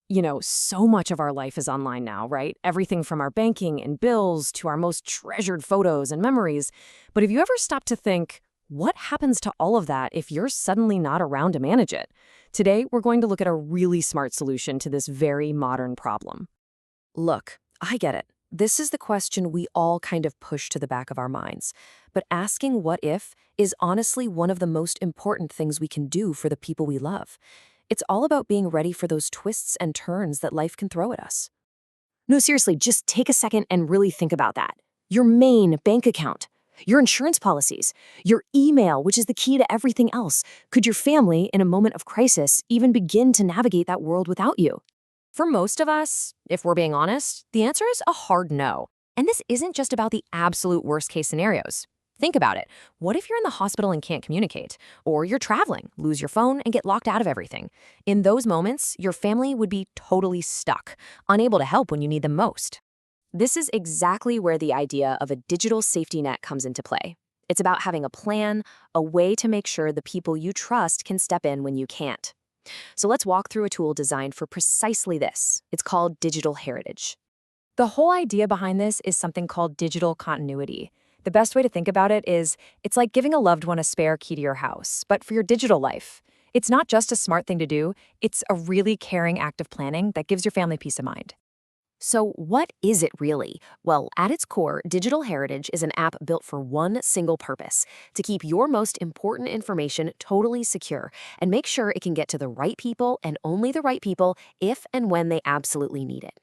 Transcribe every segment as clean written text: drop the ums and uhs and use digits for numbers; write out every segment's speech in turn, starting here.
So much of our life is online now, right? Everything from our banking and bills to our most treasured photos and memories. But have you ever stopped to think, what happens to all of that if you're suddenly not around to manage it? Today, we're going to look at a really smart solution to this very modern problem. Look, I get it. This is the question we all kind of push to the back of our minds. But asking what if is honestly one of the most important things we can do for the people we love. It's all about being ready for those twists and turns that life can throw at us. No, seriously, just take a second and really think about that. Your main bank account, your insurance policies, your email, which is the key to everything else. Could your family, in a moment of crisis, even begin to navigate that world without you? For most of us, if we're being honest, the answer is a hard no. And this isn't just about the absolute worst-case scenarios. Think about it. What if you're in the hospital and can't communicate? Or you're traveling, lose your phone, and get locked out of everything? In those moments, your family would be totally stuck, unable to help when you need them most. This is exactly where the idea of a digital safety net comes into play. It's about having a plan, a way to make sure the people you trust can step in when you can't. So let's walk through a tool designed for precisely this. It's called digital heritage. The whole idea behind this is something called digital continuity. The best way to think about it is, it's like giving a loved one a spare key to your house, but for your digital life. It's not just a smart thing to do, it's a really caring act of planning that gives your family peace of mind. So what is it really? Well, at its core, Digital Heritage is an app built for one single purpose: to keep your most important information totally secure and make sure it can get to the right people and only the right people if and when they absolutely need it.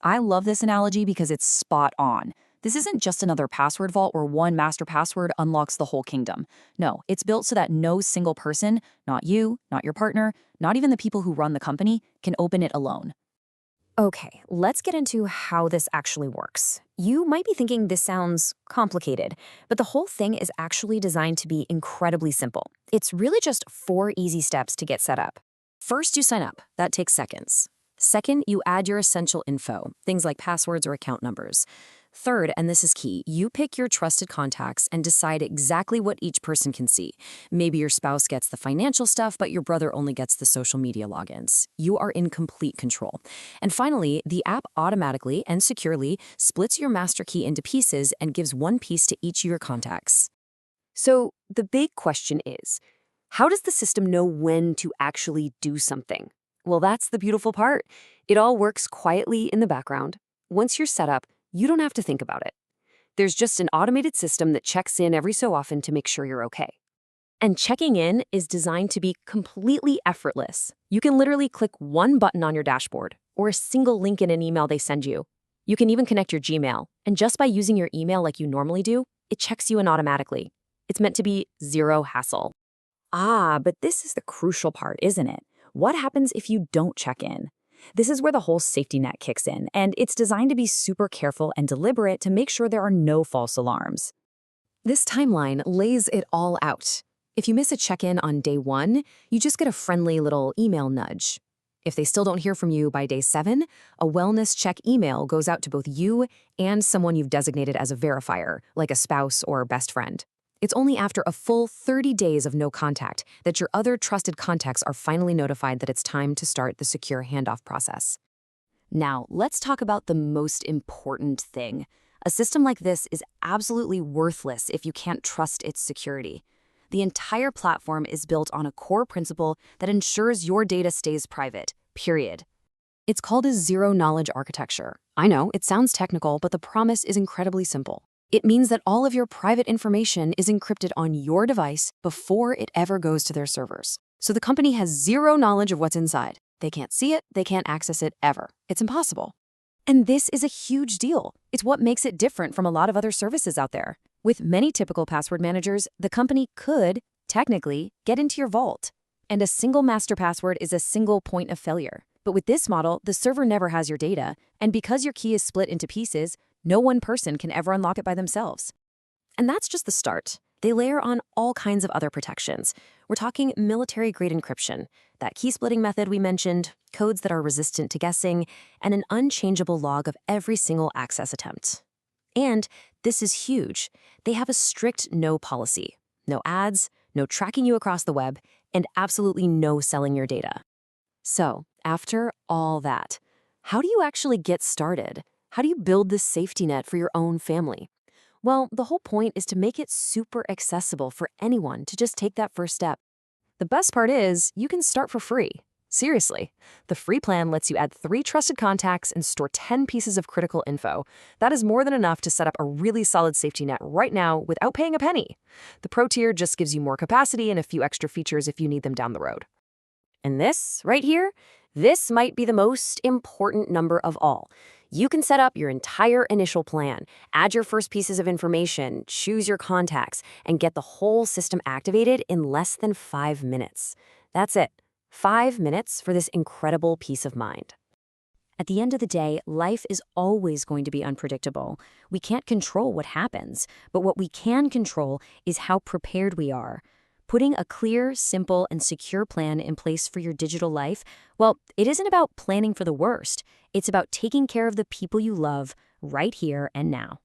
I love this analogy because it's spot on. This isn't just another password vault where one master password unlocks the whole kingdom. No, it's built so that no single person, not you, not your partner, not even the people who run the company, can open it alone. Okay, let's get into how this actually works. You might be thinking this sounds complicated, but the whole thing is actually designed to be incredibly simple. It's really just 4 easy steps to get set up. First, you sign up. That takes seconds. Second, you add your essential info, things like passwords or account numbers. Third, and this is key, you pick your trusted contacts and decide exactly what each person can see. Maybe your spouse gets the financial stuff, but your brother only gets the social media logins. You are in complete control. And finally, the app automatically and securely splits your master key into pieces and gives one piece to each of your contacts. So the big question is, how does the system know when to actually do something? Well, that's the beautiful part. It all works quietly in the background. Once you're set up, you don't have to think about it. There's just an automated system that checks in every so often to make sure you're okay. And checking in is designed to be completely effortless. You can literally click one button on your dashboard or a single link in an email they send you. You can even connect your Gmail, and just by using your email like you normally do, it checks you in automatically. It's meant to be zero hassle. But this is the crucial part, isn't it? What happens if you don't check in? This is where the whole safety net kicks in, and it's designed to be super careful and deliberate to make sure there are no false alarms. This timeline lays it all out. If you miss a check-in on day 1, you just get a friendly little email nudge. If they still don't hear from you by day 7, a wellness check email goes out to both you and someone you've designated as a verifier, like a spouse or best friend. It's only after a full 30 days of no contact that your other trusted contacts are finally notified that it's time to start the secure handoff process. Now, let's talk about the most important thing. A system like this is absolutely worthless if you can't trust its security. The entire platform is built on a core principle that ensures your data stays private, period. It's called a zero-knowledge architecture. I know, it sounds technical, but the promise is incredibly simple. It means that all of your private information is encrypted on your device before it ever goes to their servers. So the company has zero knowledge of what's inside. They can't see it, they can't access it ever. It's impossible. And this is a huge deal. It's what makes it different from a lot of other services out there. With many typical password managers, the company could, technically, get into your vault. And a single master password is a single point of failure. But with this model, the server never has your data, and because your key is split into pieces, no one person can ever unlock it by themselves. And that's just the start. They layer on all kinds of other protections. We're talking military-grade encryption, that key-splitting method we mentioned, codes that are resistant to guessing, and an unchangeable log of every single access attempt. And this is huge. They have a strict no policy. No ads, no tracking you across the web, and absolutely no selling your data. So, After all that, how do you actually get started? How do you build this safety net for your own family? Well, the whole point is to make it super accessible for anyone to just take that first step. The best part is, you can start for free. Seriously. The free plan lets you add 3 trusted contacts and store 10 pieces of critical info. That is more than enough to set up a really solid safety net right now without paying a penny. The Pro tier just gives you more capacity and a few extra features if you need them down the road. And this, right here, this might be the most important number of all. You can set up your entire initial plan, add your first pieces of information, choose your contacts, and get the whole system activated in less than 5 minutes. That's it. 5 minutes for this incredible peace of mind. At the end of the day, life is always going to be unpredictable. We can't control what happens, but what we can control is how prepared we are. Putting a clear, simple, and secure plan in place for your digital life, well, it isn't about planning for the worst. It's about taking care of the people you love right here and now.